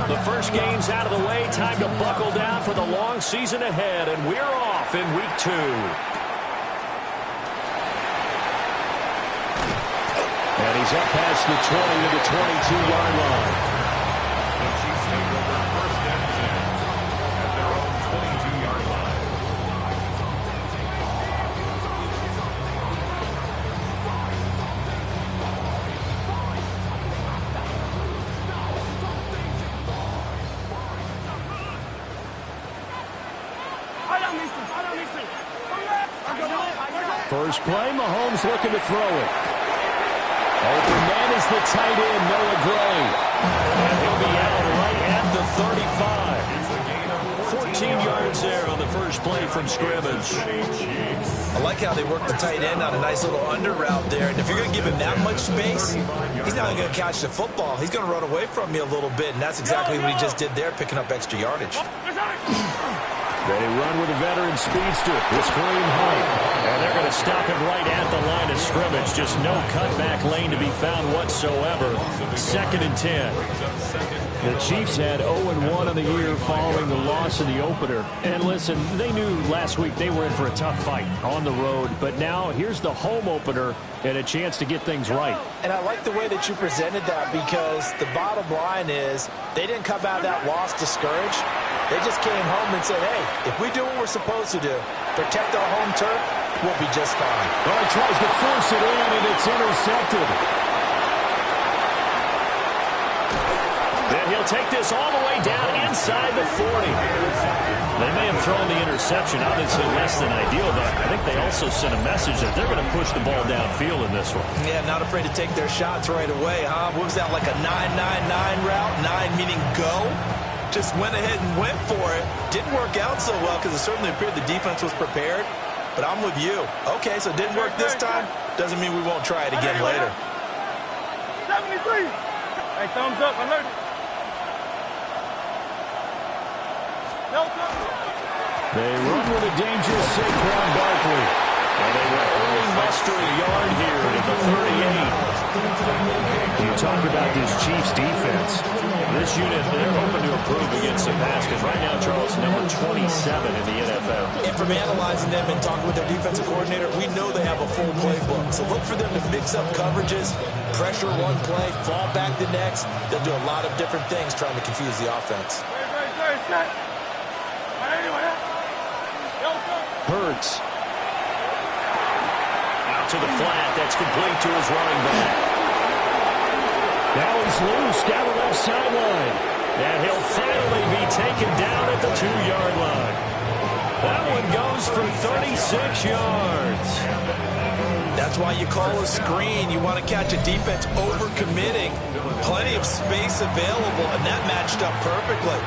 The first game's out of the way. Time to buckle down for the long season ahead, and we're off in week 2. And he's up past the 20 to the 22-yard line. The Chiefs take over first and 10 at their own 22-yard line. First play, Mahomes looking to throw it. Open man is the tight end, Noah Gray. And he'll be out right at the 35. 14 yards there on the first play from scrimmage. I like how they work the tight end on a nice little under route there. And if you're going to give him that much space, he's not going to catch the football. He's going to run away from you a little bit, and that's exactly what he just did there, picking up extra yardage. They run with a veteran speedster. It's Kareem Hunt. And they're going to stop him right at the line of scrimmage. Just no cutback lane to be found whatsoever. 2nd and 10. The Chiefs had 0-1 on the year following the loss in the opener. And listen, they knew last week they were in for a tough fight on the road. But now here's the home opener and a chance to get things right. And I like the way that you presented that, because the bottom line is they didn't come out of that loss discouraged. They just came home and said, hey, if we do what we're supposed to do, protect our home turf, we'll be just fine. Well, he tries to force it in, and it's intercepted. Then he'll take this all the way down inside the 40. They may have thrown the interception, obviously less than ideal, but I think they also sent a message that they're going to push the ball downfield in this one. Yeah, not afraid to take their shots right away, huh? What was that, like a 9-9-9 route? 9 meaning go? Just went ahead and went for it. Didn't work out so well because it certainly appeared the defense was prepared. But I'm with you. Okay, so it didn't work this time. Doesn't mean we won't try it again later. 73. Hey, thumbs up. Alert. They run with a dangerous Saquon Barkley. And they will only muster a yard here at the 38. You talk about this Chiefs defense. This unit, they're hoping to improve against the pass, because right now, Charles, number 27 in the NFL. And from analyzing them and talking with their defensive coordinator, we know they have a full playbook. So look for them to mix up coverages, pressure one play, fall back the next. They'll do a lot of different things trying to confuse the offense. Hurts. Out to the flat. That's complete to his running back. Now he's loose down the left sideline. And he'll finally be taken down at the 2-yard line. That one goes for 36 yards. That's why you call a screen. You want to catch a defense overcommitting. Plenty of space available, and that matched up perfectly.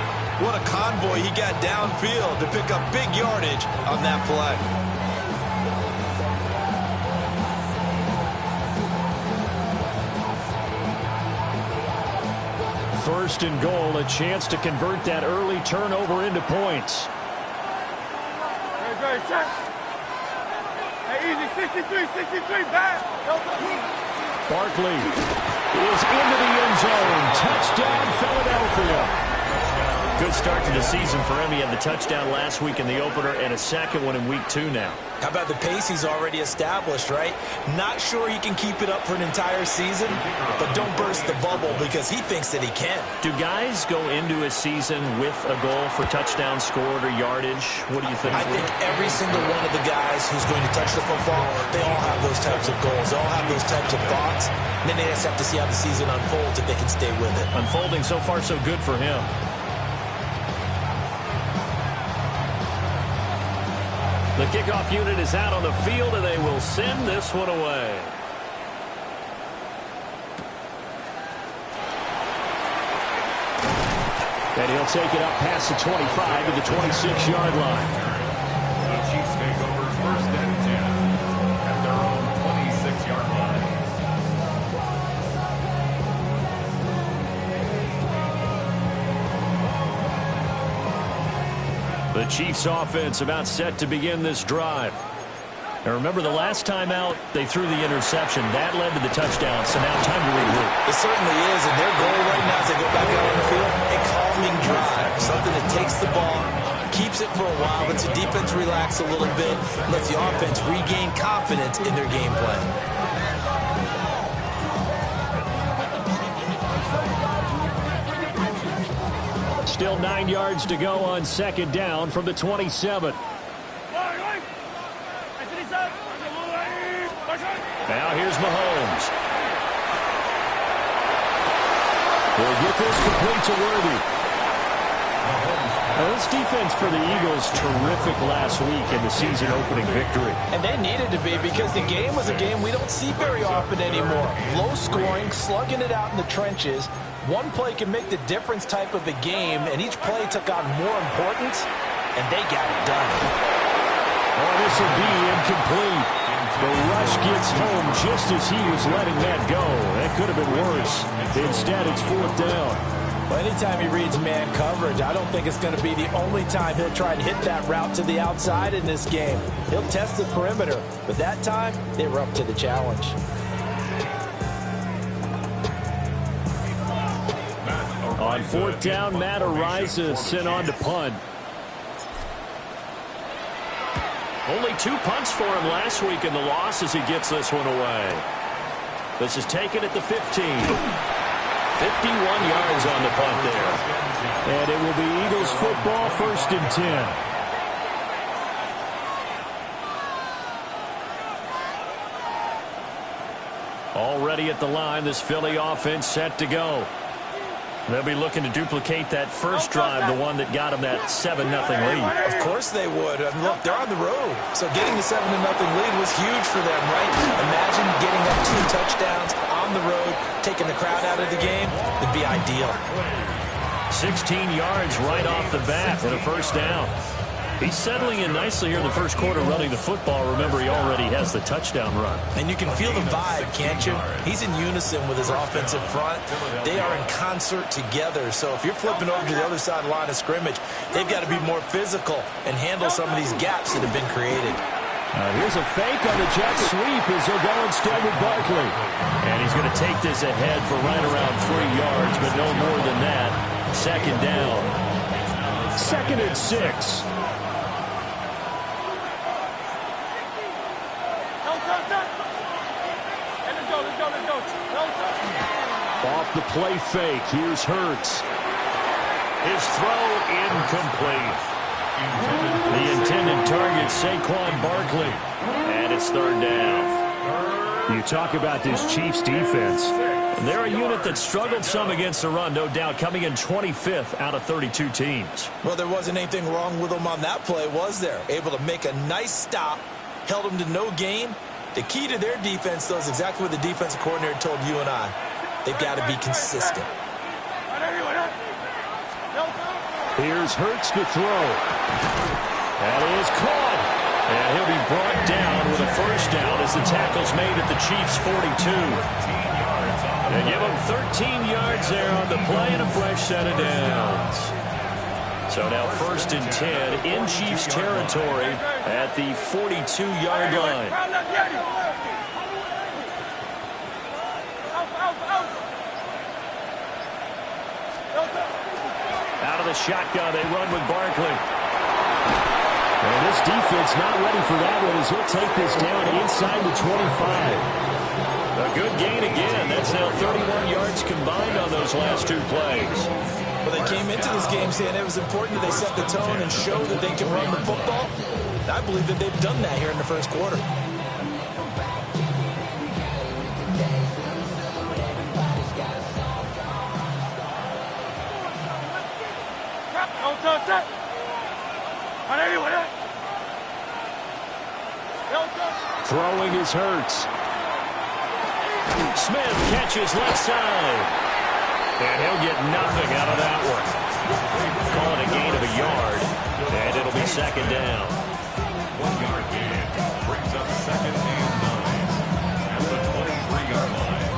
What a convoy he got downfield to pick up big yardage on that play. First and goal, a chance to convert that early turnover into points. Hey, easy, 63, back. Barkley is into the end zone. Touchdown, Philadelphia. Good start to the season for him. He had the touchdown last week in the opener and a second one in week 2 now. How about the pace he's already established, right? Not sure he can keep it up for an entire season, but don't burst the bubble because he thinks that he can. Do guys go into a season with a goal for touchdown scored or yardage? What do you think? I think every single one of the guys who's going to touch the football, they all have those types of goals. They all have those types of thoughts. And then they just have to see how the season unfolds if they can stay with it. Unfolding so far so good for him. The kickoff unit is out on the field, and they will send this one away. And he'll take it up past the 25 to the 26-yard line. The Chiefs take over first and 10 at their own 26-yard line. The Chiefs offense about set to begin this drive. And remember, the last time out, they threw the interception. That led to the touchdown, so now time to regroup. It certainly is, and their goal right now as they go back out on the field, a calming drive, something that takes the ball, keeps it for a while, lets the defense relax a little bit, lets the offense regain confidence in their game plan. Still 9 yards to go on second down from the 27. Now here's Mahomes. We'll get this complete to Worthy. Well, this defense for the Eagles, terrific last week in the season-opening victory. And they needed to be because the game was a game we don't see very often anymore. Low scoring, slugging it out in the trenches. One play can make the difference type of a game, and each play took on more importance, and they got it done. Oh, this will be incomplete. The rush gets home just as he was letting that go. That could have been worse. Instead, it's fourth down. Well, anytime he reads man coverage, I don't think it's going to be the only time he'll try and hit that route to the outside in this game. He'll test the perimeter, but that time, they were up to the challenge. On fourth down, Matt Araiza sent on to punt. Only 2 punts for him last week in the loss as he gets this one away. This is taken at the 15. 51 yards on the punt there. And it will be Eagles football, 1st and 10. Already at the line, this Philly offense set to go. They'll be looking to duplicate that first drive, the one that got them that 7-0 lead. Of course they would. And look, they're on the road. So getting the 7-0 lead was huge for them, right? Imagine getting up 2 touchdowns on the road, taking the crowd out of the game. It'd be ideal. 16 yards right off the bat and a first down. He's settling in nicely here in the first quarter running the football. Remember, he already has the touchdown run. And you can feel the vibe, can't you? He's in unison with his offensive front. They are in concert together. So if you're flipping over to the other side of the line of scrimmage, they've got to be more physical and handle some of these gaps that have been created. Here's a fake on the jet sweep as he'll go instead with Barkley. And he's going to take this ahead for right around 3 yards, but no more than that. Second down. 2nd and 6. Off the play fake, here's Hurts. His throw incomplete. The intended target, Saquon Barkley. And it's 3rd down. You talk about this Chiefs defense. They're a unit that struggled some against the run, no doubt, coming in 25th out of 32 teams. Well, there wasn't anything wrong with them on that play, was there? Able to make a nice stop, held them to no gain. The key to their defense, though, is exactly what the defensive coordinator told you and I. They've got to be consistent. Here's Hurts to throw. That is caught. And he'll be brought down with a first down as the tackle's made at the Chiefs' 42. They give him 13 yards there on the play and a fresh set of downs. So now 1st and 10 in Chiefs territory at the 42-yard line. Out of the shotgun, they run with Barkley. And this defense not ready for that one as he'll take this down inside the 25. A good gain again. That's now 31 yards combined on those last 2 plays. Well, they came into this game saying it was important that they set the tone and show that they can run the football. And I believe that they've done that here in the first quarter. Throwing is Hurts. Smith catches left side. And he'll get nothing out of that one. Call it a gain of a yard. And it'll be 2nd down. 1-yard gain brings up 2nd and 9 at the 23-yard line.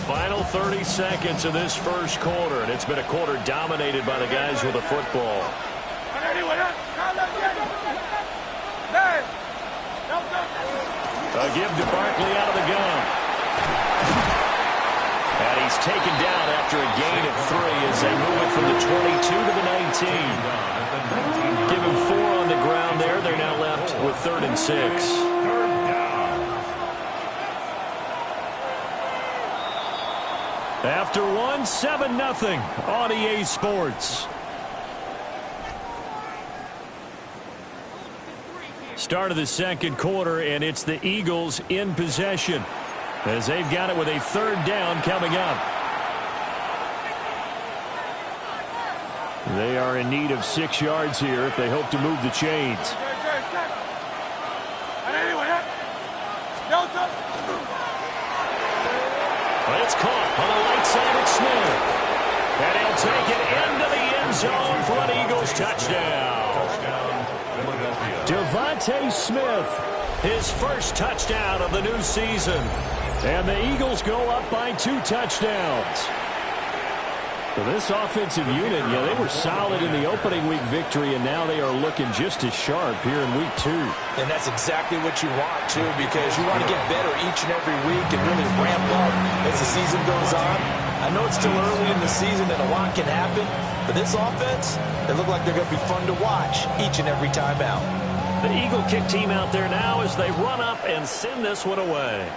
Final 30 seconds of this first quarter. And it's been a quarter dominated by the guys with the football. A give to Barkley out of the gun. And he's taken down after a gain of 3 as they move it from the 22 to the 19. Give him 4 on the ground there. They're now left with 3rd and 6. After 1, 7-0 on EA Sports. Start of the second quarter, and it's the Eagles in possession as they've got it with a 3rd down coming up. They are in need of 6 yards here if they hope to move the chains. It's caught on the right side of Smith. And he'll take it into the end zone for an Eagles touchdown. Devontae Smith, his first touchdown of the new season. And the Eagles go up by 2 touchdowns. For this offensive unit, they were solid in the opening week victory, and now they are looking just as sharp here in week 2. And that's exactly what you want, too, because you want to get better each and every week and really ramp up as the season goes on. I know it's still early in the season and a lot can happen, but this offense, they look like they're going to be fun to watch each and every time out. The Eagle kick team out there now as they run up and send this one away.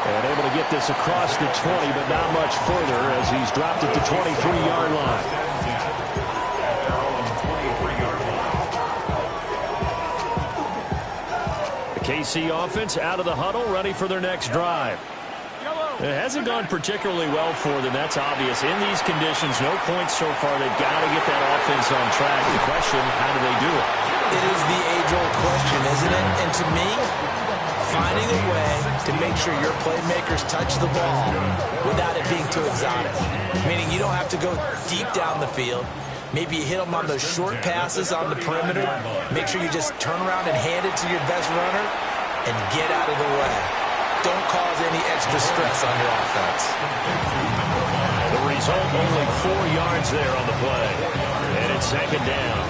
And able to get this across the 20, but not much further as he's dropped it to 23-yard line. The KC offense out of the huddle, ready for their next drive. It hasn't gone particularly well for them, that's obvious. In these conditions, no points so far. They've got to get that offense on track. The question, how do they do it? It is the age-old question, isn't it? And to me, finding a way to make sure your playmakers touch the ball without it being too exotic. Meaning you don't have to go deep down the field. Maybe you hit them on those short passes on the perimeter. Make sure you just turn around and hand it to your best runner and get out of the way. Don't cause any extra stress on your offense. The result, only 4 yards there on the play. And it's 2nd down.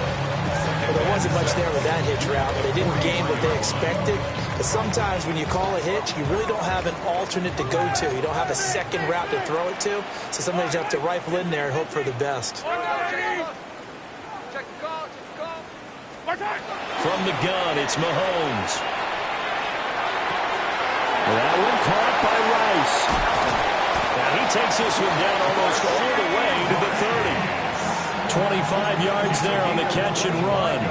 Well, there wasn't much there with that hitch route. They didn't gain what they expected. But sometimes when you call a hitch, you really don't have an alternate to go to. You don't have a second route to throw it to. So sometimes you have to rifle in there and hope for the best. From the gun, it's Mahomes. That one caught by Rice. Now he takes this one down almost all the way to the 30. 25 yards there on the catch and run.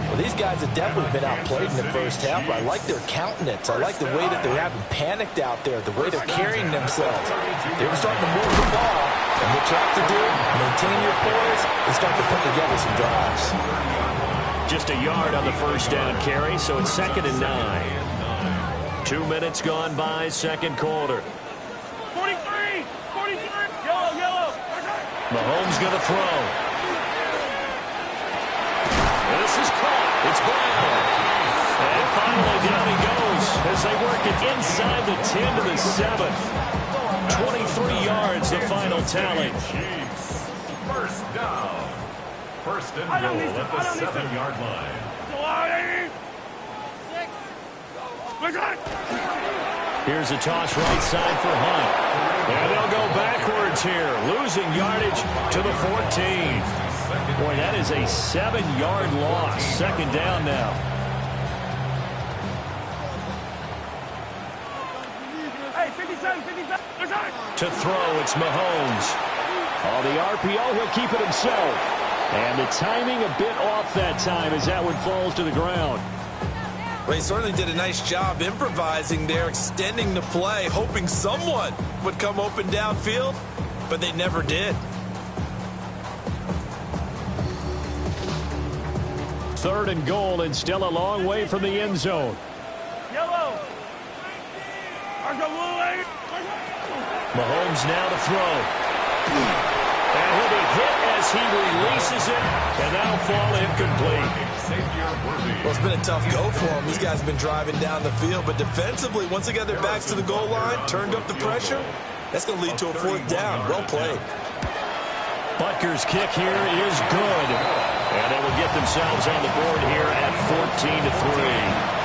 Well, these guys have definitely been outplayed in the first half, but I like their countenance. I like the way that they haven't panicked out there, the way they're carrying themselves. They were starting to move the ball, and what you have to do, maintain your poise, and start to put together some drives. Just a yard on the first down carry, so it's 2nd and 9. 2 minutes gone by, second quarter. 43! 43! Yellow! Mahomes going to throw. This is caught. It's Brown. And finally down he goes as they work it inside the 10 to the 7. 23 yards, the final tally. First down. First and goal at the 7-yard line. Here's a toss right side for Hunt. And they'll go backwards here, losing yardage to the 14. Boy, that is a 7-yard loss. 2nd down now. Hey, 57. To throw, it's Mahomes. Oh, the RPO, he'll keep it himself. And the timing a bit off that time as that one falls to the ground. Well, he certainly did a nice job improvising there, extending the play, hoping someone would come open downfield, but they never did. 3rd and goal, and still a long way from the end zone. Yellow. Mahomes now to throw. And he'll be hit as he releases it, and that'll fall incomplete. Well, it's been a tough go for them. These guys have been driving down the field, but defensively, once they got their backs to the goal line, turned up the pressure, that's going to lead to a 4th down. Well played. Butker's kick here is good. And they will get themselves on the board here at 14-3.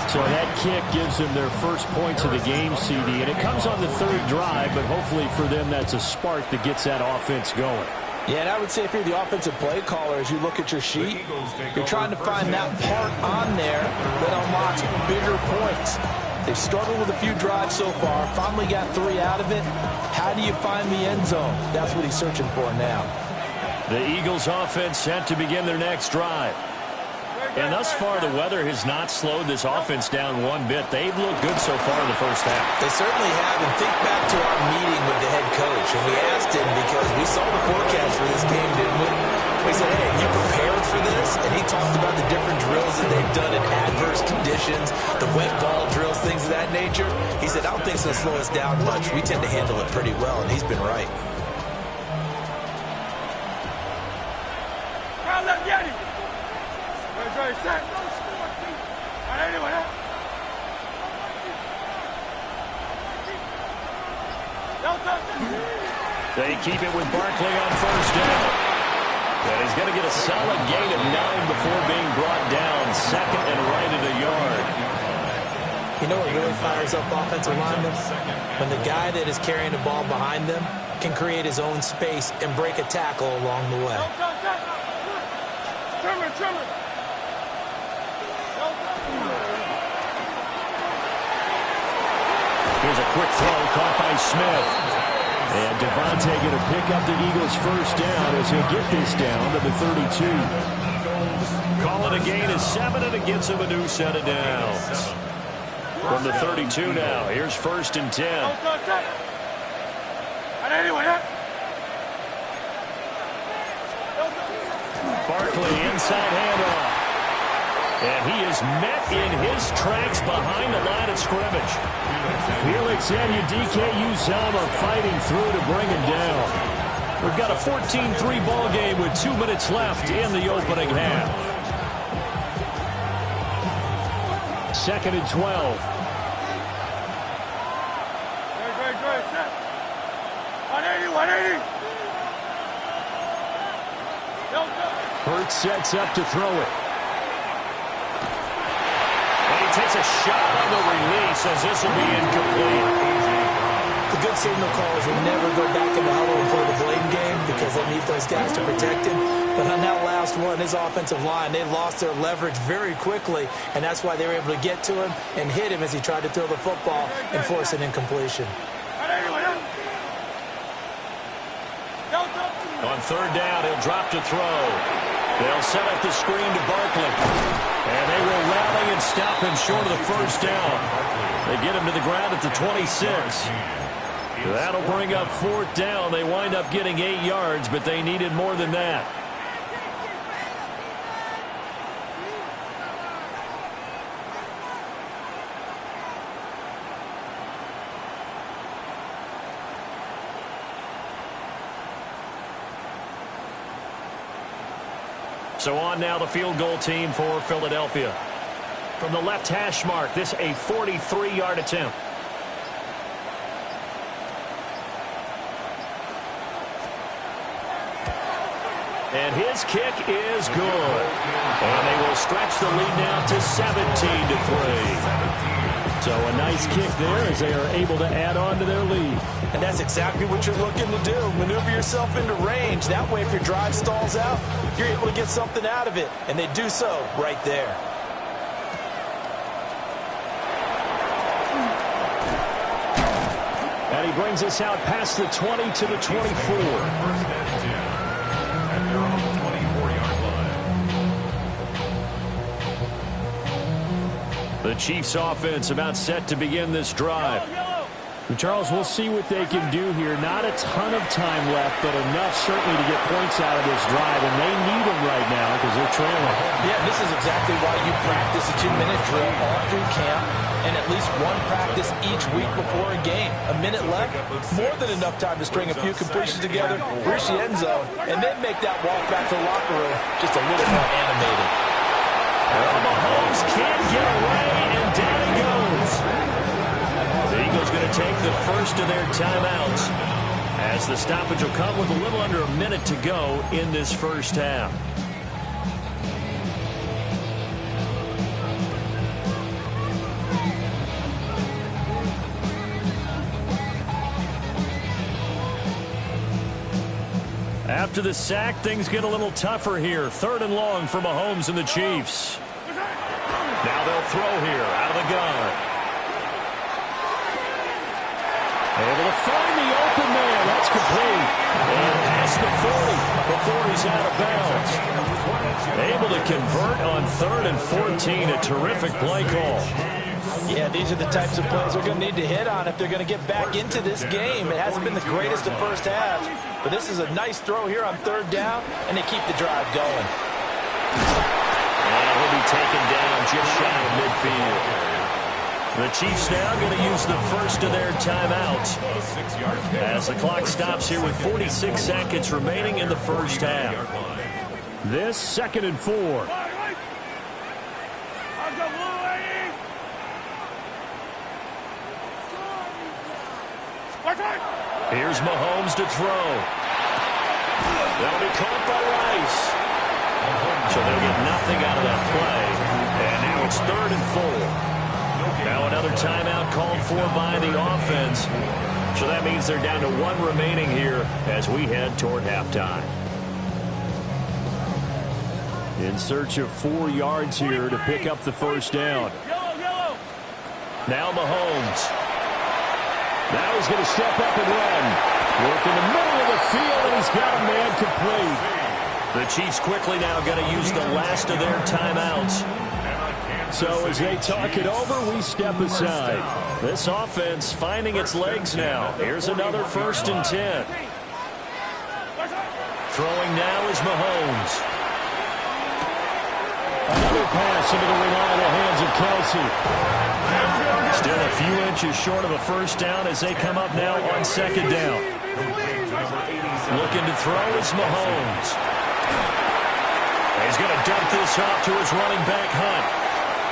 So that kick gives them their first points of the game, CD. And it comes on the third drive, but hopefully for them that's a spark that gets that offense going. Yeah, and I would say if you're the offensive play caller, as you look at your sheet, you're trying to find that part on there that unlocks bigger points. They've struggled with a few drives so far, finally got 3 out of it. How do you find the end zone? That's what he's searching for now. The Eagles offense set to begin their next drive. And thus far, the weather has not slowed this offense down one bit. They've looked good so far in the first half. They certainly have. And think back to our meeting with the head coach. And we asked him because we saw the forecast for this game, didn't we? We said, hey, you prepared for this? And he talked about the different drills that they've done in adverse conditions, the wet ball drills, things of that nature. He said, I don't think it's going to slow us down much. We tend to handle it pretty well, and he's been right. They keep it with Barkley on first down. And he's going to get a solid gain of 9 before being brought down. Second and right at a yard. You know what really fires up offensive linemen? When the guy that is carrying the ball behind them can create his own space and break a tackle along the way. Here's a quick throw caught by Smith. And Devontae going to pick up the Eagles' first down as he'll get this down to the 32. Call it a gain of 7, and it gets him a new set of downs. From the 32 now, here's first and 10. Barkley inside handoff. And he is met in his tracks behind the line of scrimmage. Felix and DKU-Zama are fighting through to bring him down. We've got a 14-3 ball game with 2 minutes left in the opening half. Second and 12. Hurts sets up to throw it. Takes a shot on the release as this will be incomplete. The good signal callers will never go back in the huddle and play the blame game because they need those guys to protect him. But on that last one, his offensive line, they lost their leverage very quickly, and that's why they were able to get to him and hit him as he tried to throw the football and force an incompletion. On third down, he'll drop to throw. They'll set up the screen to Barkley. And they will rally and stop him short of the first down. They get him to the ground at the 26. That'll bring up fourth down. They wind up getting 8 yards, but they needed more than that. So on now the field goal team for Philadelphia. From the left hash mark, this a 43-yard attempt. And his kick is good. And they will stretch the lead now to 17-3. So a nice kick there as they are able to add on to their lead. And that's exactly what you're looking to do. Maneuver yourself into range. That way, if your drive stalls out, you're able to get something out of it. And they do so right there. And he brings us out past the 20 to the 24. The Chiefs offense about set to begin this drive. And Charles, we'll see what they can do here. Not a ton of time left, but enough certainly to get points out of this drive. And they need them right now because they're trailing. Yeah, this is exactly why you practice a 2-minute drill all through camp and at least one practice each week before a game. A minute left, more than enough time to string a few completions together, reach the end zone, and then make that walk back to the locker room just a little more animated. Well, Mahomes can't get away, and down he goes. The Eagles going to take the first of their timeouts as the stoppage will come with a little under a minute to go in this first half. After the sack, things get a little tougher here. 3rd and long for Mahomes and the Chiefs. Now they'll throw here out of the gun. Able to find the open man. That's complete. And past the 40 before he's out of bounds. Able to convert on 3rd and 14. A terrific play call. Yeah, these are the types of plays they're going to need to hit on if they're going to get back into this game. It hasn't been the greatest of first halves, but this is a nice throw here on 3rd down, and they keep the drive going. And he'll be taken down just shy of midfield. The Chiefs now going to use the first of their timeouts as the clock stops here with 46 seconds remaining in the first half. This 2nd and 4. Here's Mahomes to throw. That'll be caught by Rice. So they'll get nothing out of that play. And now it's 3rd and 4. Now another timeout called for by the offense. So that means they're down to 1 remaining here as we head toward halftime. In search of 4 yards here to pick up the first down. Now Mahomes. Now he's going to step up and run. Work in the middle of the field, and he's got a man complete. The Chiefs quickly now going to use the last of their timeouts. So as they talk it over, we step aside. This offense finding its legs now. Here's another 1st and 10. Throwing now is Mahomes. Another pass into the reliable hands of Kelsey. Still a few inches short of a first down as they come up now on 2nd down. Looking to throw is Mahomes. He's going to dump this off to his running back, Hunt.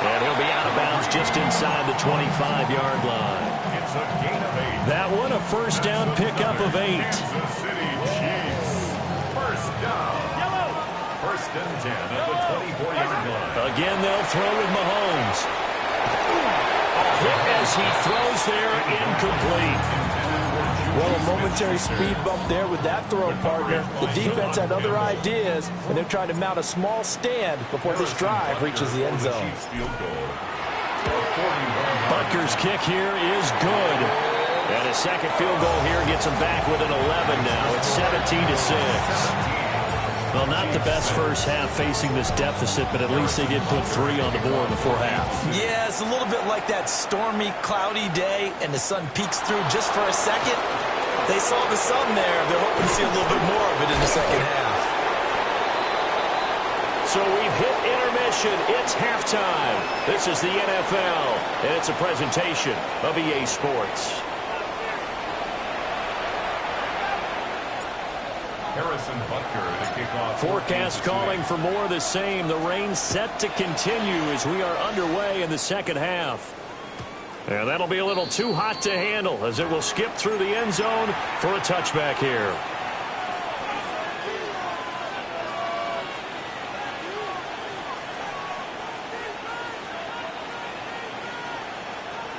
And he'll be out of bounds just inside the 25-yard line. That one, a first down pickup of 8. First and 10 at the 24-yard line. Again, they'll throw with Mahomes. A hit as he throws there, incomplete. Well, a momentary speed bump there with that throw, partner. The defense had other ideas, and they're trying to mount a small stand before this drive reaches the end zone. Butker's kick here is good. And a second field goal here gets them back within 11 now. It's 17-6. Well, not the best first half facing this deficit, but at least they did put 3 on the board before half. Yeah, it's a little bit like that stormy, cloudy day, and the sun peeks through just for a second. They saw the sun there. They're hoping to see a little bit more of it in the second half. So we've hit intermission. It's halftime. This is the NFL, and it's a presentation of EA Sports. Harrison Butker to kick off. Forecast calling for more of the same. The rain set to continue as we are underway in the second half. And that'll be a little too hot to handle as it will skip through the end zone for a touchback here.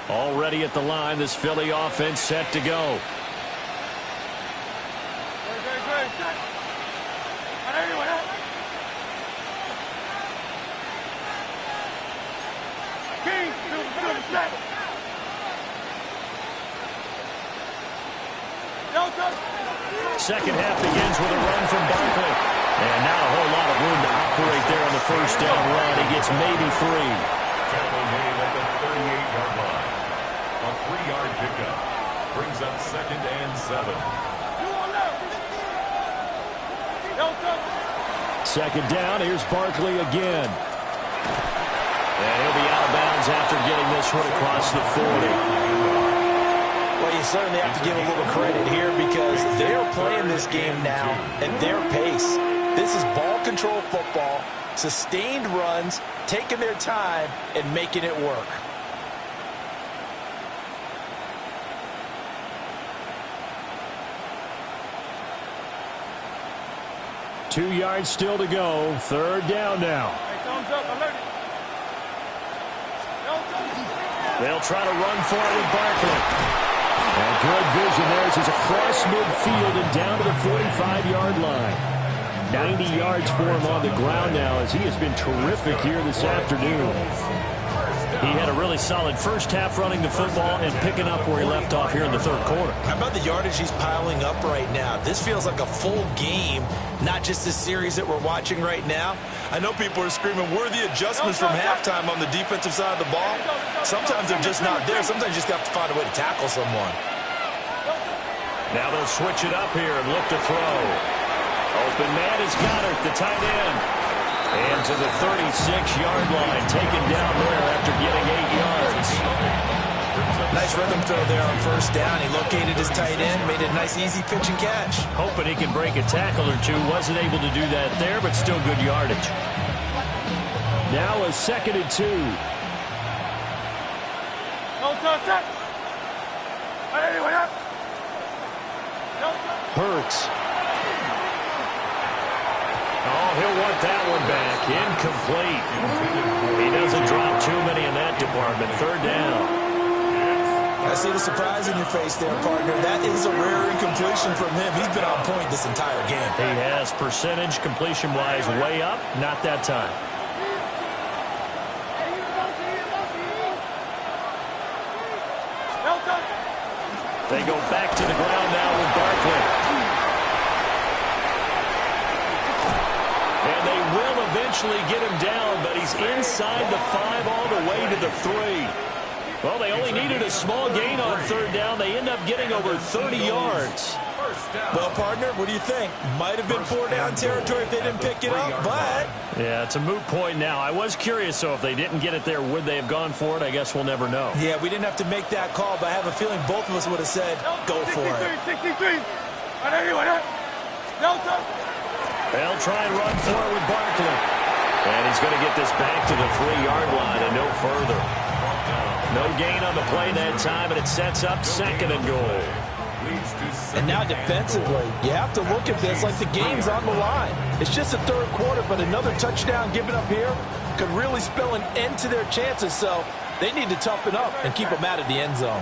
Already at the line, this Philly offense set to go. Second half begins with a run from Barkley. And not a whole lot of room to operate there on the first down run. He gets maybe 3. Tackle made at the 38-yard line. A 3-yard pickup brings up 2nd and 7. Second down, here's Barkley again. And he'll be out of bounds after getting this one across the 40. Well, you certainly have to give a little credit here because they're playing this game now at their pace. This is ball control football, sustained runs, taking their time, and making it work. Two yards still to go. Third down now. They'll try to run for it with Barkley. And good vision there as he's across midfield and down to the 45-yard line. 90 yards for him on the ground now as he has been terrific here this afternoon. He had a really solid first half running the football and picking up where he left off here in the third quarter. How about the yardage he's piling up right now? This feels like a full game, not just this series that we're watching right now. I know people are screaming, worthy adjustments from halftime on the defensive side of the ball. Sometimes they're just not there. Sometimes you just have to find a way to tackle someone. Now they'll switch it up here and look to throw. Open man is Goddard, the tight end. And to the 36-yard line, taken down there after getting 8 yards. Nice rhythm throw there on first down. He located his tight end, made a nice easy pitch and catch. Hoping he can break a tackle or two. Wasn't able to do that there, but still good yardage. Now a 2nd and 2. Hurts. Oh, he'll want that one back. Incomplete. He doesn't drop too many in that department. 3rd down. I see the surprise in your face there, partner. That is a rare incompletion from him. He's been on point this entire game. He has percentage completion-wise way up. Not that time. They go back to the ground now with Barkley. And they will eventually get him down, but he's inside the 5 all the way to the 3. Well, they only needed a small gain on 3rd down. They end up getting over 30 yards. Well, partner, what do you think? Might have been 4-down territory if they didn't pick it up, but... Yeah, it's a moot point now. I was curious, so if they didn't get it there, would they have gone for it? I guess we'll never know. Yeah, we didn't have to make that call, but I have a feeling both of us would have said, go for it. 63. They'll try and run for it with Barkley. And he's going to get this back to the 3-yard line and no further. No gain on the play that time, and it sets up 2nd and goal. And now defensively, you have to look at this like the game's on the line. It's just the 3rd quarter, but another touchdown given up here could really spell an end to their chances, so they need to toughen up and keep them out of the end zone.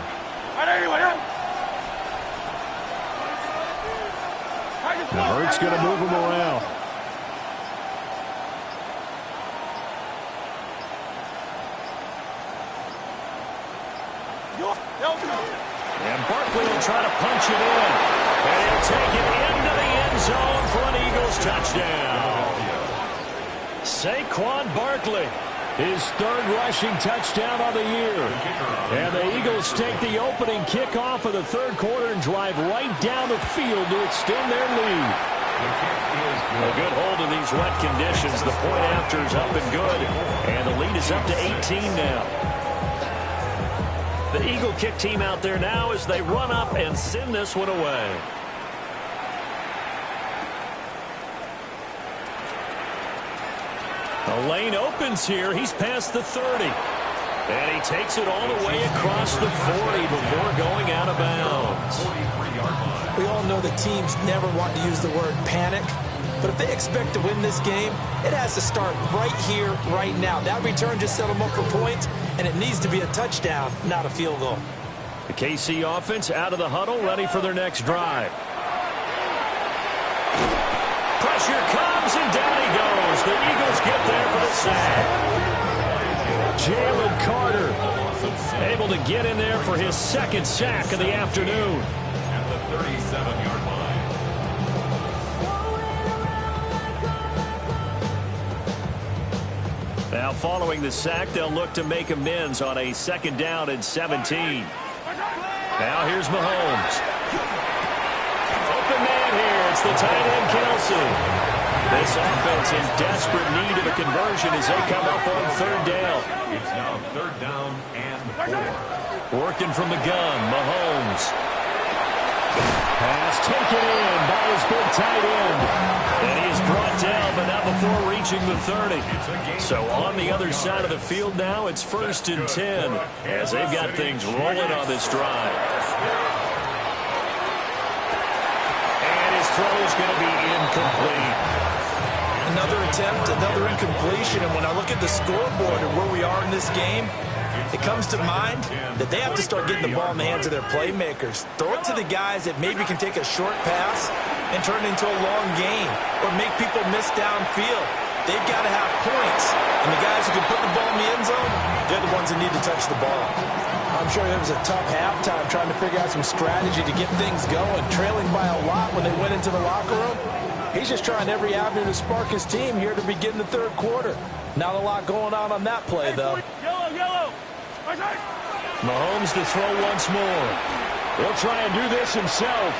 Now Hurts going to move him around. And Barkley will try to punch it in. And he'll take it into the end zone for an Eagles touchdown. Saquon Barkley, his 3rd rushing touchdown of the year. And the Eagles take the opening kickoff of the 3rd quarter and drive right down the field to extend their lead. A good hold in these wet conditions. The point after is up and good. And the lead is up to 18 now. The Eagle kick team out there now as they run up and send this one away. The lane opens here. He's past the 30. And he takes it all the way across the 40 before going out of bounds. We all know the teams never want to use the word panic. But if they expect to win this game, it has to start right here, right now. That return just set them up for points, and it needs to be a touchdown, not a field goal. The KC offense out of the huddle, ready for their next drive. Pressure comes, and down he goes. The Eagles get there for the sack. Jalen Carter able to get in there for his 2nd sack of the afternoon. At the 37-yard line. Now following the sack, they'll look to make amends on a 2nd down and 17. Now here's Mahomes. Open man here. It's the tight end, Kelsey. This offense in desperate need of a conversion as they come up on 3rd down. It's now 3rd down and 4. Working from the gun, Mahomes. Pass taken in by his big tight end. And he is brought down, but not before reaching the 30. So on the other side of the field now, it's 1st and 10 as they've got things rolling on this drive. And his throw is going to be incomplete. Another attempt, another incompletion, and when I look at the scoreboard and where we are in this game, it comes to mind that they have to start getting the ball in the hands of their playmakers. Throw it to the guys that maybe can take a short pass and turn it into a long gain or make people miss downfield. They've got to have points, and the guys who can put the ball in the end zone, they're the ones that need to touch the ball. I'm sure it was a tough halftime trying to figure out some strategy to get things going, trailing by a lot when they went into the locker room. He's just trying every avenue to spark his team here to begin the third quarter. Not a lot going on that play, though. Yellow. Mahomes to throw once more. He'll try and do this himself.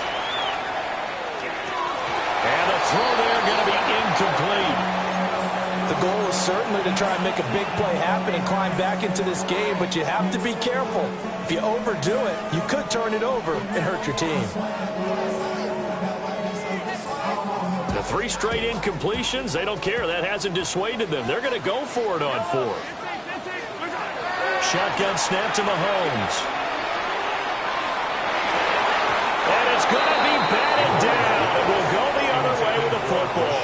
And the throw there going to be incomplete. The goal is certainly to try and make a big play happen and climb back into this game, but you have to be careful. If you overdo it, you could turn it over and hurt your team. The 3 straight incompletions, they don't care. That hasn't dissuaded them. They're going to go for it on 4th. Shotgun snap to Mahomes. And it's going to be batted down. It will go the other way with the football.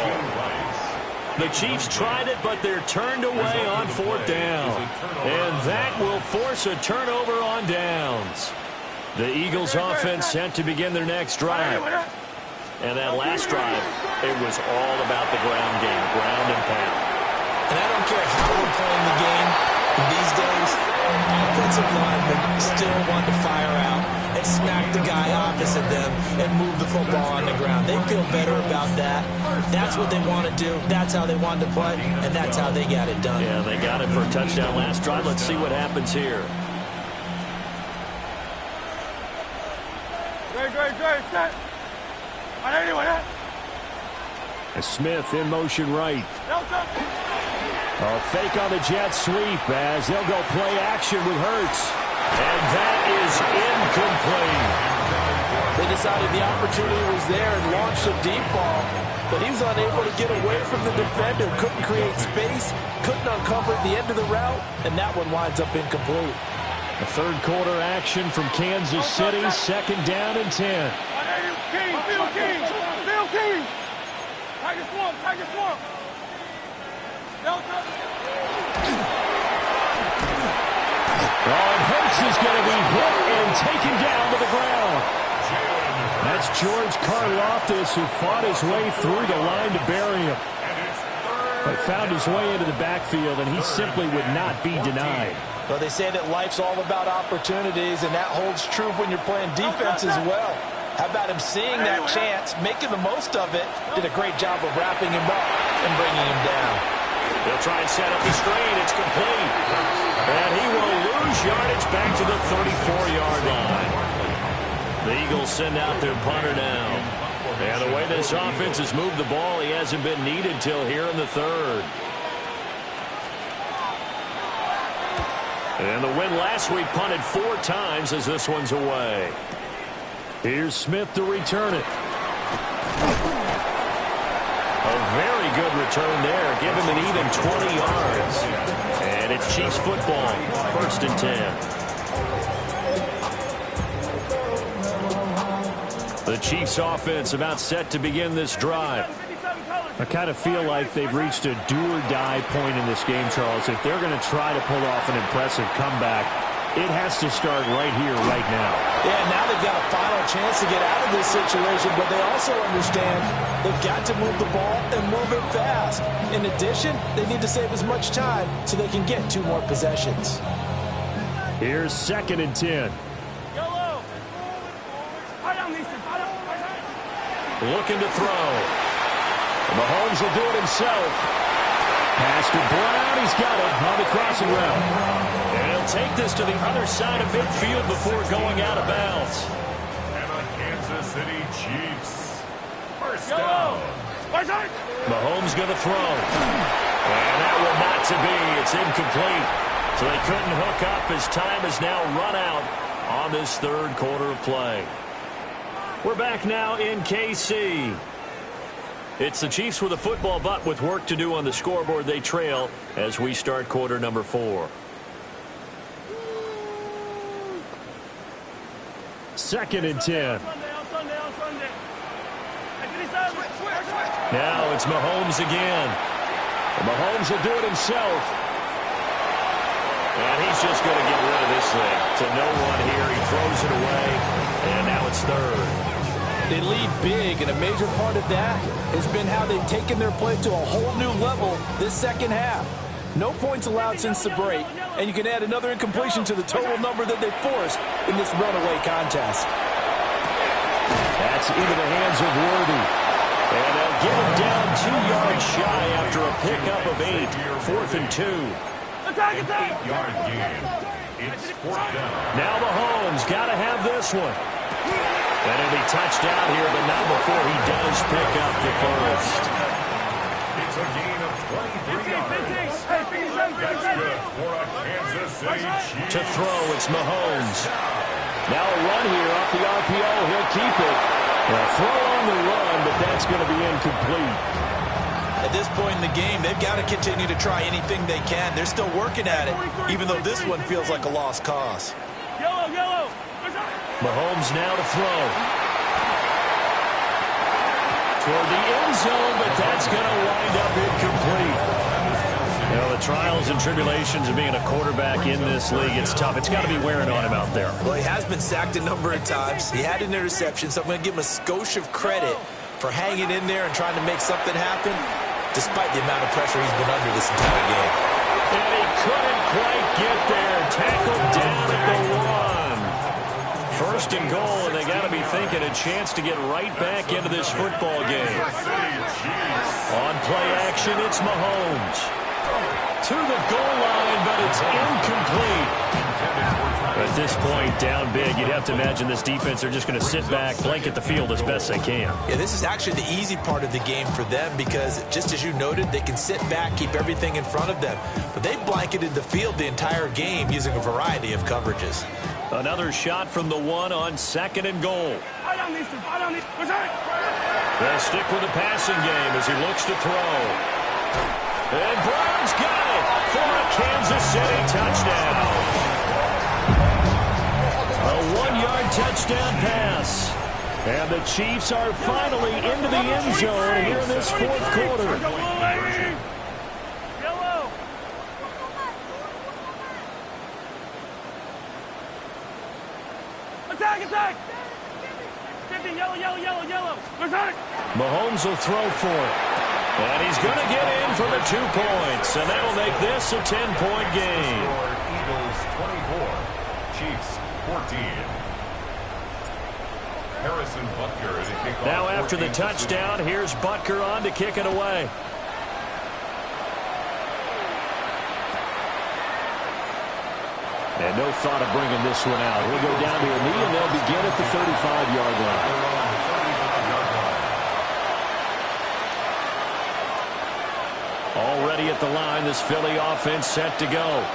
The Chiefs tried it, but they're turned away on 4th down. And that will force a turnover on downs. The Eagles offense set to begin their next drive. And that last drive, it was all about the ground game, ground and pound. And I don't care how we're playing the game these days, offensive linemen still want to fire out and smack the guy opposite them and move the football on the ground. They feel better about that. That's what they want to do. That's how they want to play, and that's how they got it done. Yeah, they got it for a touchdown last drive. Let's see what happens here. Set. Smith in motion right. A fake on the jet sweep as they'll go play action with Hurts. And that is incomplete. They decided the opportunity was there and launched a deep ball, but he was unable to get away from the defender, couldn't create space, couldn't uncover at the end of the route, and that one winds up incomplete. A third quarter action from Kansas City, 2nd down and 10. Bill King. Tiger Swamp. And Hurts is going to be hit and taken down to the ground. That's George Karlaftis, who fought his way through the line to bury him. But found his way into the backfield, and he simply would not be denied. Well, they say that life's all about opportunities, and that holds true when you're playing defense as well. How about him seeing that chance, making the most of it, did a great job of wrapping him up and bringing him down. They'll try and set up the screen. It's complete. And he will lose yardage back to the 34-yard line. The Eagles send out their punter now. And the way this offense has moved the ball, he hasn't been needed till here in the 3rd. And the win last week punted 4 times as this one's away. Here's Smith to return it. A very good return there. Give him an even 20 yards. And it's Chiefs football. 1st and 10. The Chiefs offense about set to begin this drive. I kind of feel like they've reached a do-or-die point in this game, Charles. If they're going to try to pull off an impressive comeback, it has to start right here, right now. Yeah, now they've got a final chance to get out of this situation, but they also understand they've got to move the ball and move it fast. In addition, they need to save as much time so they can get 2 more possessions. Here's 2nd and 10. Looking to throw. Mahomes will do it himself. Pass to Brown. He's got it on the crossing route. And he'll take this to the other side of midfield before going out of bounds. And the Kansas City Chiefs. 1st down. Mahomes going to throw. And that will not to be. It's incomplete. So they couldn't hook up as time has now run out on this 3rd quarter of play. We're back now in KC. It's the Chiefs with a football, but with work to do on the scoreboard. They trail as we start quarter number 4. 2nd and 10. Now it's Mahomes again. And Mahomes will do it himself. And he's just going to get rid of this thing. To no one here. He throws it away. And now it's third. They lead big, and a major part of that has been how they've taken their play to a whole new level this second half. No points allowed since the break, and you can add another incompletion to the total number that they forced in this runaway contest. That's into the hands of Worthy. And they'll get him down 2 yards shy after a pickup of 8. 4th and 2. Attack, attack! 8-yard gain. It's 4th down. Now Mahomes got to have this one. And he'll be touched out here, but not before he does pick up the first. It's a gain of 23 yards. That's good for a Kansas City Chiefs. To throw, it's Mahomes. Now a run here off the RPO. He'll keep it. Well, throw on the run, but that's going to be incomplete. At this point in the game, they've got to continue to try anything they can. They're still working at it, even though this one feels like a lost cause. Yellow, yellow! Mahomes now to throw. Toward the end zone, but that's going to wind up incomplete. You know, the trials and tribulations of being a quarterback in this league, it's tough. It's got to be wearing on him out there. Well, he has been sacked a number of times. He had an interception, so I'm going to give him a skosh of credit for hanging in there and trying to make something happen, despite the amount of pressure he's been under this entire game. And he couldn't quite get there. Tackled down at the 1. First and goal, and they got to be thinking a chance to get right back into this football game. On play action, it's Mahomes. To the goal line, but it's incomplete. At this point, down big, you'd have to imagine this defense are just going to sit back, blanket the field as best they can. Yeah, this is actually the easy part of the game for them because, just as you noted, they can sit back, keep everything in front of them. But they blanketed the field the entire game using a variety of coverages. Another shot from the 1 on 2nd and goal. They'll stick with the passing game as he looks to throw. And Brown's got it for a Kansas City touchdown. A 1-yard touchdown pass. And the Chiefs are finally into the end zone here in this 4th quarter. Yellow! Attack, attack! 50, yellow, yellow, yellow, yellow. Attack! Mahomes will throw for it. And he's going to get in for the 2 points. And that'll make this a 10-point game. Eagles 24, Chiefs 14. Harrison Butker to kick off. Now after the touchdown, here's Butker on to kick it away. And no thought of bringing this one out. He'll go down to a knee, and they'll begin at the 35-yard line. Already at the line, this Philly offense set to go.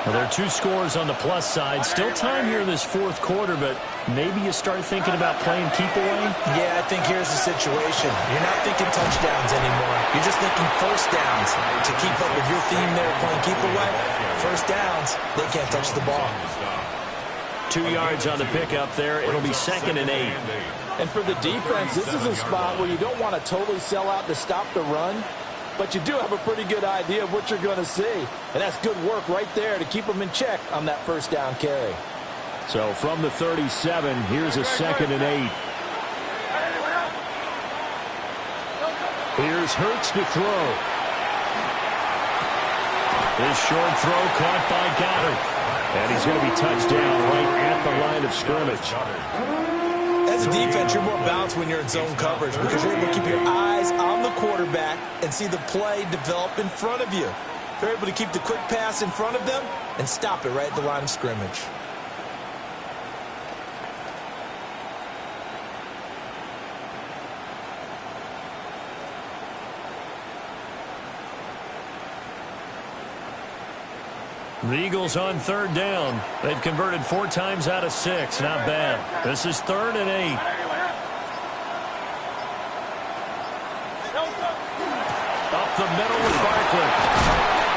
Well, there are 2 scores on the plus side. Still time here in this 4th quarter, but maybe you start thinking about playing keep away? Yeah, I think here's the situation. You're not thinking touchdowns anymore. You're just thinking first downs. To keep up with your theme there, playing keep away, first downs, they can't touch the ball. 2 yards on the pickup there. It'll be 2nd and 8. And for the defense, this is a spot where you don't want to totally sell out to stop the run, but you do have a pretty good idea of what you're going to see. And that's good work right there to keep them in check on that first down carry. So from the 37, here's a 2nd and 8. Here's Hurts to throw. His short throw caught by Goddard. And he's going to be touched down right at the line of scrimmage. As a defense, you're more balanced when you're in zone coverage because you're able to keep your eyes on the quarterback and see the play develop in front of you. They're able to keep the quick pass in front of them and stop it right at the line of scrimmage. The Eagles on 3rd down. They've converted 4 times out of 6. Not bad. This is 3rd and 8. Up the middle with Barkley.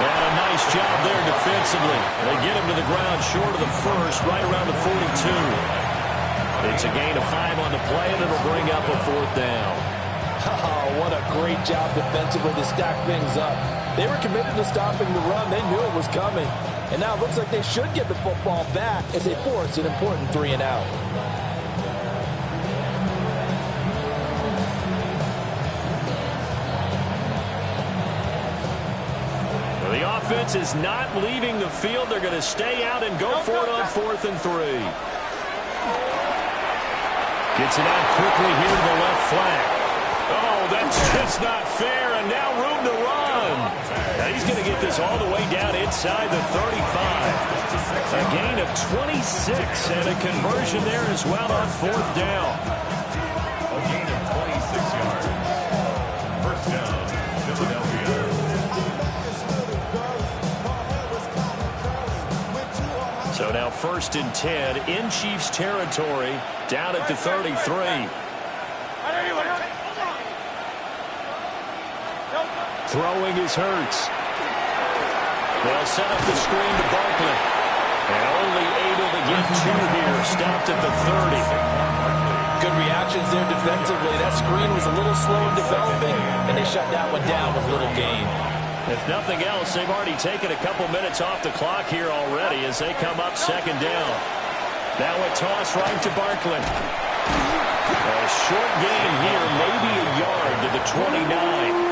And a nice job there defensively. They get him to the ground short of the first, right around the 42. It's a gain of 5 on the play, and it'll bring up a 4th down. Oh, what a great job defensively to stack things up. They were committed to stopping the run. They knew it was coming. And now it looks like they should get the football back as they force an important 3-and-out. The offense is not leaving the field. They're going to stay out and go for it on 4th and 3. Gets it out quickly here to the left flank. Oh, that's just not fair, and now room to run. Now he's going to get this all the way down inside the 35. A gain of 26 and a conversion there as well on 4th down. A gain of 26 yards. First down, Philadelphia. So now 1st and 10 in Chiefs territory, down at the 33. Throwing is Hurts. They'll set up the screen to Barkley. And only able to get 2 here, stopped at the 30. Good reactions there defensively. That screen was a little slow in developing, and they shut that one down with little gain. If nothing else, they've already taken a couple minutes off the clock here already as they come up 2nd down. Now a toss right to Barkley. A short gain here, maybe a yard to the 29.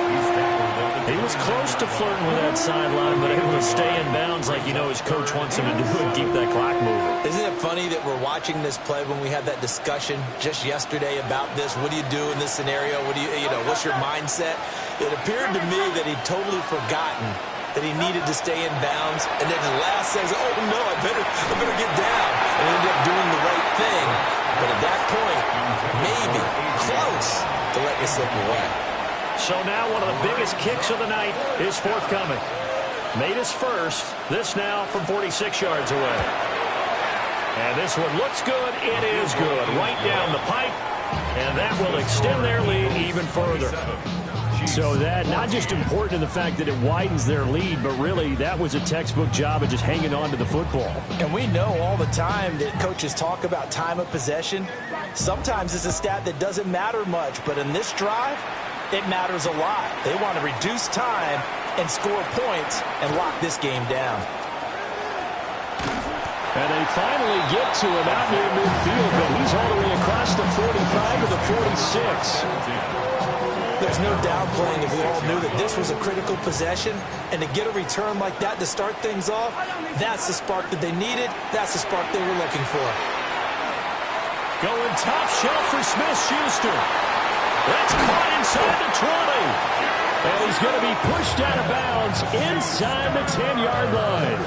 He was close to flirting with that sideline, but able to stay in bounds like you know his coach wants him to do and keep that clock moving. Isn't it funny that we're watching this play when we had that discussion just yesterday about this? What do you do in this scenario? What do you know, what's your mindset? It appeared to me that he'd totally forgotten that he needed to stay in bounds, and then the last says, oh no, I better get down, and ended up doing the right thing. But at that point, maybe close to let you slip away. So now one of the biggest kicks of the night is forthcoming. Made his first. This now from 46 yards away. And this one looks good. It is good. Right down the pipe. And that will extend their lead even further. So that not just important in the fact that it widens their lead, but really that was a textbook job of just hanging on to the football. And we know all the time that coaches talk about time of possession. Sometimes it's a stat that doesn't matter much, but in this drive, it matters a lot. They want to reduce time and score points and lock this game down. And they finally get to him out near midfield, but he's all the way across the 45 to the 46. There's no downplaying that we all knew that this was a critical possession, and to get a return like that to start things off, that's the spark that they needed. That's the spark they were looking for. Going top shelf for Smith-Schuster. That's caught inside the 20. And he's going to be pushed out of bounds inside the 10-yard line.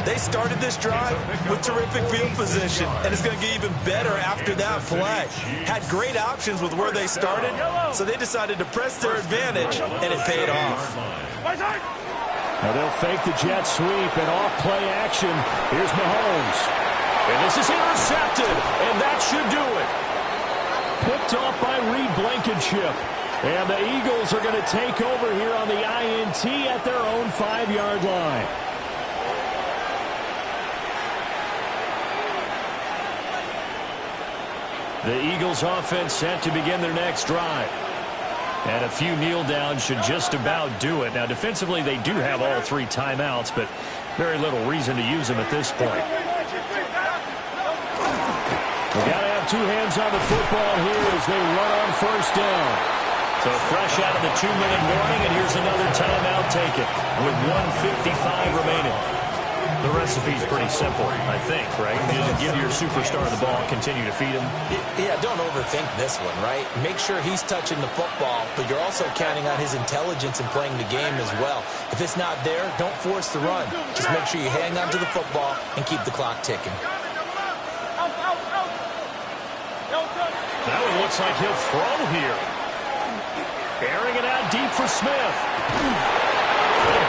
They started this drive with terrific field position, and it's going to get even better after that play. Had great options with where they started, so they decided to press their advantage, and it paid off. Now they'll fake the jet sweep and off-play action. Here's Mahomes. And this is intercepted, and that should do it. Picked off by Reed Blankenship. And the Eagles are going to take over here on the INT at their own 5-yard line. The Eagles offense set to begin their next drive. And a few kneel downs should just about do it. Now defensively they do have all 3 timeouts, but very little reason to use them at this point. We got to have 2 hands on the football here as they run on 1st down. So fresh out of the 2-minute warning, and here's another timeout taken with 1:55 remaining. The recipe's pretty simple, I think, right? You just give your superstar the ball, continue to feed him. Yeah, don't overthink this one, right? Make sure he's touching the football, but you're also counting on his intelligence in playing the game as well. If it's not there, don't force the run. Just make sure you hang on to the football and keep the clock ticking. That one looks like he'll throw here. Airing it out deep for Smith.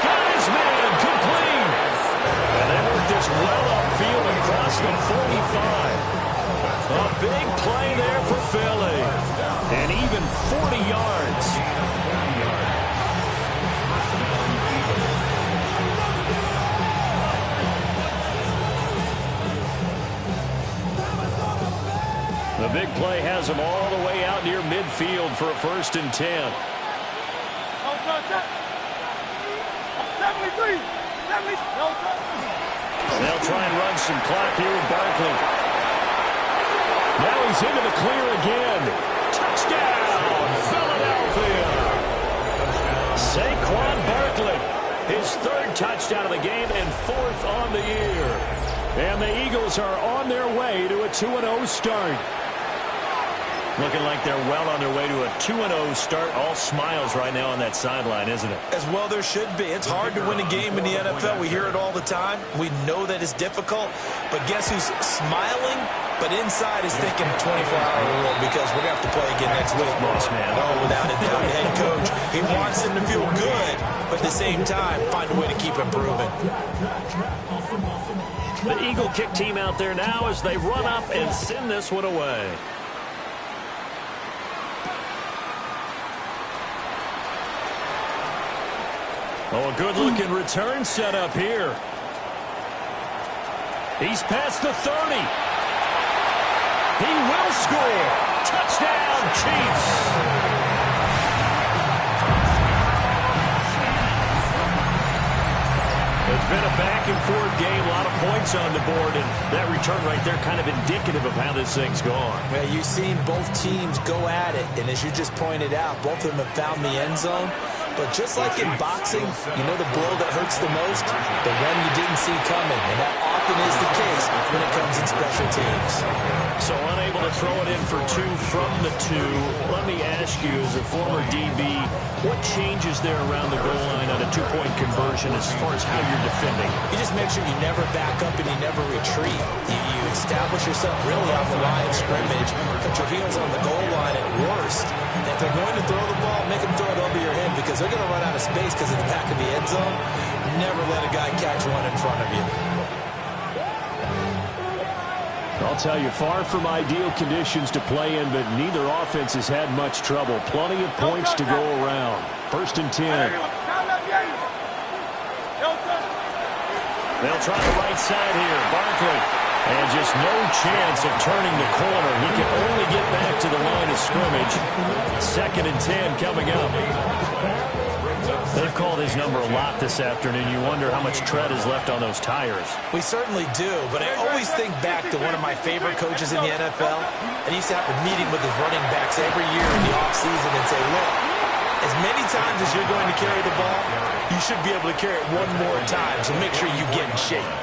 Got his man, complete. And they work this well upfield across the 45. A big play there for Philly. And even 40 yards. The big play has him all the way out near midfield for a 1st and 10. 73. They'll try and run some clock here with Barkley. Now he's into the clear again. Touchdown, Philadelphia. Saquon Barkley, his third touchdown of the game and fourth on the year. And the Eagles are on their way to a 2-0 start. Looking like they're well on their way to a 2-0 start. All smiles right now on that sideline, isn't it? As well there should be. It's hard to win a game in the NFL. We hear it all the time. We know that it's difficult. But guess who's smiling? But inside is thinking 24-hour rule because we're going to have to play again next week. Boss man. Oh, without a doubt, head coach. He wants them to feel good, but at the same time, find a way to keep improving. The Eagle kick team out there now as they run up and send this one away. Oh, a good-looking return set up here. He's past the 30. He will score. Touchdown, Chiefs. It's been a back-and-forth game, a lot of points on the board, and that return right there kind of indicative of how this thing's gone. Well, you've seen both teams go at it, and as you just pointed out, both of them have found the end zone. But just like in boxing, you know the blow that hurts the most? The one you didn't see coming, and that often is the case when it comes in special teams. So unable to throw it in for two from the two. Let me ask you, as a former DB, what changes there around the goal line on a two-point conversion as far as how you're defending? You just make sure you never back up and you never retreat. You establish yourself really off the line of scrimmage, put your heels on the goal line at worst. And if they're going to throw the ball, make them throw it over your head because they're going to run out of space because of the back of the end zone. Never let a guy catch one in front of you. I'll tell you, far from ideal conditions to play in, but neither offense has had much trouble. Plenty of points to go around. 1st and 10. They'll try the right side here. Barkley. And just no chance of turning the corner. He can only get back to the line of scrimmage. 2nd and 10 coming up. They've called his number a lot this afternoon. You wonder how much tread is left on those tires. We certainly do, but I always think back to one of my favorite coaches in the NFL. And he used to have a meeting with his running backs every year in the offseason and say, look, as many times as you're going to carry the ball, you should be able to carry it one more time, so make sure you get in shape.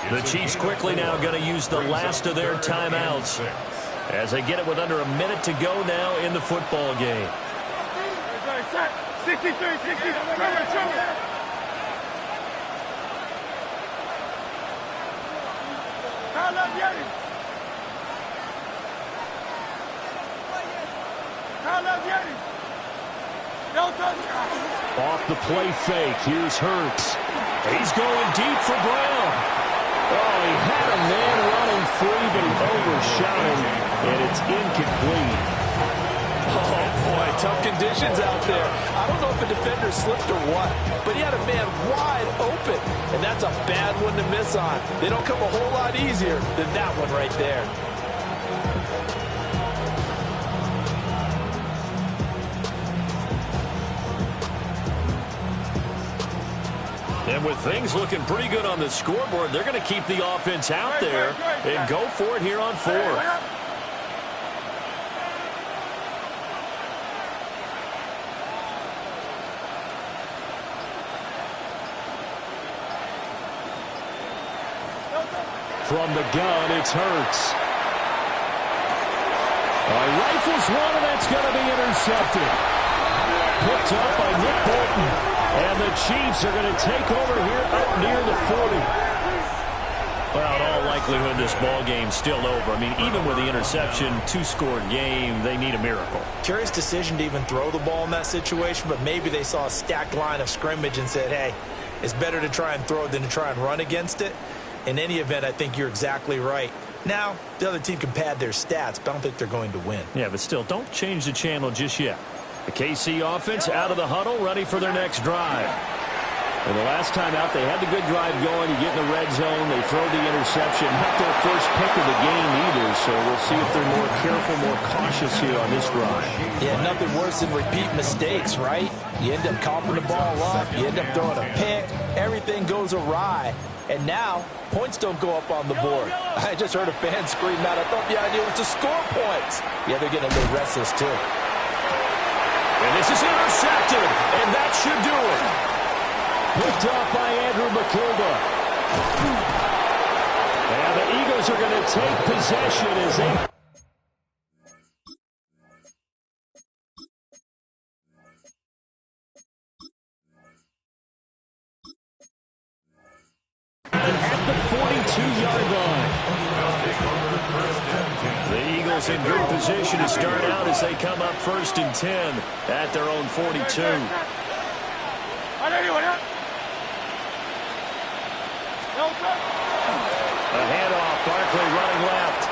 The Chiefs quickly now going to use the last of their timeouts as they get it with under a minute to go now in the football game. 63, 60, tremor. Off the play fake, here's Hurts. He's going deep for Brown. Oh, he had a man running free, but he overshot him, and it's incomplete. Oh, boy, tough conditions out there. I don't know if a defender slipped or what, but he had a man wide open, and that's a bad one to miss on. They don't come a whole lot easier than that one right there. And with things looking pretty good on the scoreboard, they're going to keep the offense out there and go for it here on 4th. From the gun, it's Hurts. Rifles one, and that's going to be intercepted. Picked up by Nick Bolton. And the Chiefs are going to take over here up near the 40. Well, in all likelihood, this ball game's still over. I mean, even with the interception, 2-score game, they need a miracle. Curious decision to even throw the ball in that situation, but maybe they saw a stacked line of scrimmage and said, hey, it's better to try and throw it than to try and run against it. In any event, I think you're exactly right. Now, the other team can pad their stats, but I don't think they're going to win. Yeah, but still, don't change the channel just yet. The KC offense out of the huddle, ready for their next drive. And the last time out, they had the good drive going. You get in the red zone, they throw the interception. Not their first pick of the game either, so we'll see if they're more careful, more cautious here on this drive. Yeah, nothing worse than repeat mistakes, right? You end up coughing the ball up, you end up throwing a pick, everything goes awry. And now, points don't go up on the board. I just heard a fan scream out. I thought the idea was to score points. Yeah, they're getting a little restless, too. And this is intercepted, and that should do it. Picked off by Andrew McCulba. And the Eagles are going to take possession as they... at the 42-yard line. The Eagles in good position to start out as they come up 1st and 10 at their own 42. A handoff, Barkley running left.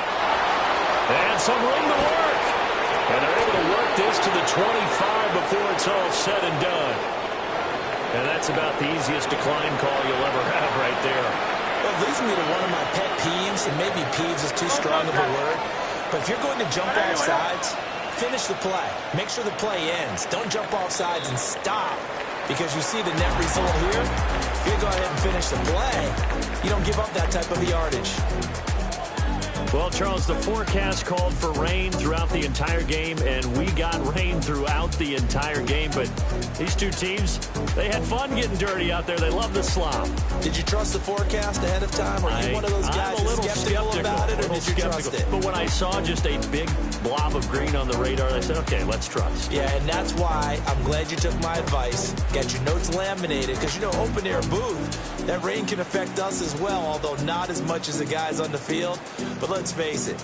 And some room to work. And they're able to work this to the 25 before it's all said and done. And that's about the easiest decline call you'll ever have right there. Well, it leads me to one of my pet peeves, and maybe peeves is too strong of a word. But if you're going to jump off sides, finish the play. Make sure the play ends. Don't jump off sides and stop. Because you see the net result here. If you go ahead and finish the play, you don't give up that type of yardage. Well, Charles, the forecast called for rain throughout the entire game, and we got rain throughout the entire game. But these two teams, they had fun getting dirty out there. They love the slop. Did you trust the forecast ahead of time? Or are you one of those guys that's skeptical about it, or did you trust it? But when I saw just a big blob of green on the radar, I said, okay, let's trust. Yeah, and that's why I'm glad you took my advice. Got your notes laminated, because, you know, open-air booth, that rain can affect us as well, although not as much as the guys on the field. But let's face it,